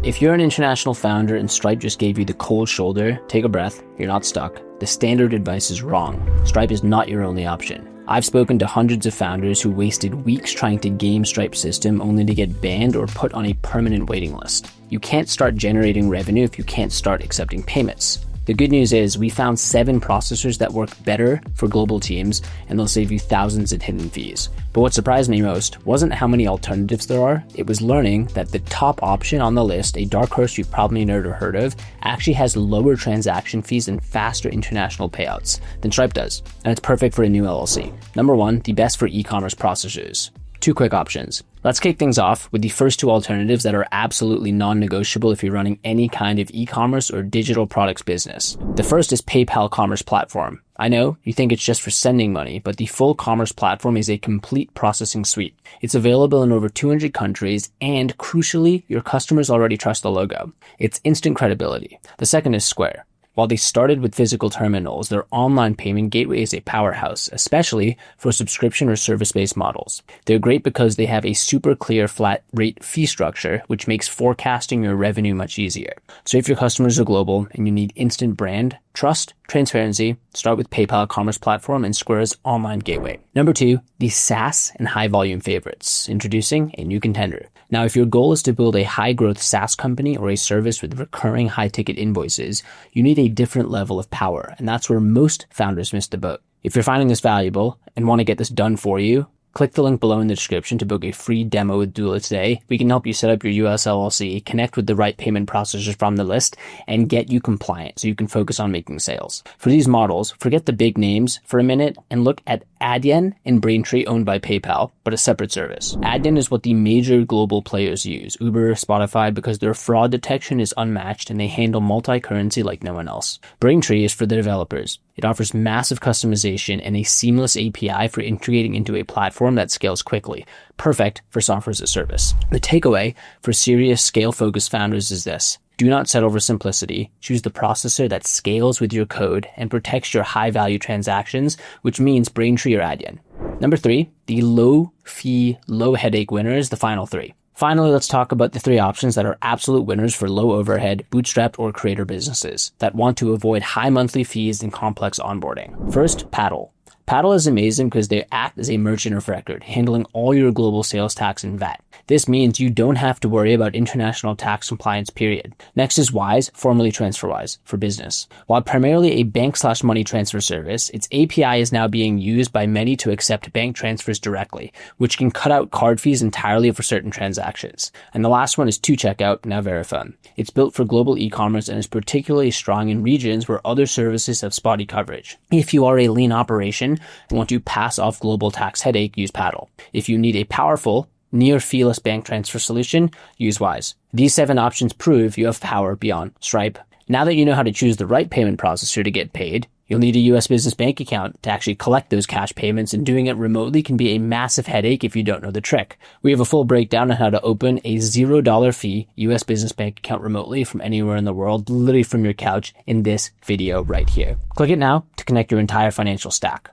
If you're an international founder and Stripe just gave you the cold shoulder, take a breath, you're not stuck. The standard advice is wrong. Stripe is not your only option. I've spoken to hundreds of founders who wasted weeks trying to game Stripe's system only to get banned or put on a permanent waiting list. You can't start generating revenue if you can't start accepting payments. The good news is we found 7 processors that work better for global teams, and they'll save you thousands in hidden fees. But what surprised me most wasn't how many alternatives there are, it was learning that the top option on the list, a dark horse you've probably never heard of, actually has lower transaction fees and faster international payouts than Stripe does, and it's perfect for a new LLC. Number 1, the best for e-commerce processors. 2 quick options. Let's kick things off with the first 2 alternatives that are absolutely non-negotiable if you're running any kind of e-commerce or digital products business. The first is PayPal Commerce Platform. I know you think it's just for sending money, but the full commerce platform is a complete processing suite. It's available in over 200 countries, and crucially, your customers already trust the logo. It's instant credibility. The second is Square. While they started with physical terminals, their online payment gateway is a powerhouse, especially for subscription or service-based models. They're great because they have a super clear flat rate fee structure, which makes forecasting your revenue much easier. So if your customers are global and you need instant brand, trust, transparency, start with PayPal Commerce Platform and Square's online gateway. Number 2, the SaaS and high volume favorites. Introducing a new contender. Now, if your goal is to build a high growth SaaS company or a service with recurring high ticket invoices, you need a different level of power. And that's where most founders miss the boat. If you're finding this valuable and want to get this done for you, click the link below in the description to book a free demo with Doula today. We can help you set up your US LLC, connect with the right payment processors from the list, and get you compliant so you can focus on making sales. For these models, forget the big names for a minute and look at Adyen and Braintree, owned by PayPal, but a separate service. Adyen is what the major global players use, Uber, Spotify, because their fraud detection is unmatched and they handle multi-currency like no one else. Braintree is for the developers. It offers massive customization and a seamless API for integrating into a platform that scales quickly. Perfect for software as a service. The takeaway for serious scale-focused founders is this. Do not settle for simplicity. Choose the processor that scales with your code and protects your high-value transactions, which means Braintree or Adyen. Number 3, the low-fee, low-headache winner is the final 3. Finally, let's talk about the 3 options that are absolute winners for low overhead, bootstrapped, or creator businesses that want to avoid high monthly fees and complex onboarding. First, Paddle. Paddle is amazing because they act as a merchant of record, handling all your global sales tax and VAT. This means you don't have to worry about international tax compliance, period. Next is Wise, formerly TransferWise, for business. While primarily a bank/money transfer service, its API is now being used by many to accept bank transfers directly, which can cut out card fees entirely for certain transactions. And the last one is 2Checkout, now Verifone. It's built for global e-commerce and is particularly strong in regions where other services have spotty coverage. If you are a lean operation and want to pass off global tax headache, use Paddle. If you need a powerful, near-feeless bank transfer solution, use Wise. These 7 options prove you have power beyond Stripe. Now that you know how to choose the right payment processor to get paid, you'll need a US business bank account to actually collect those cash payments, and doing it remotely can be a massive headache if you don't know the trick. We have a full breakdown on how to open a $0 fee US business bank account remotely from anywhere in the world, literally from your couch, in this video right here. Click it now to connect your entire financial stack.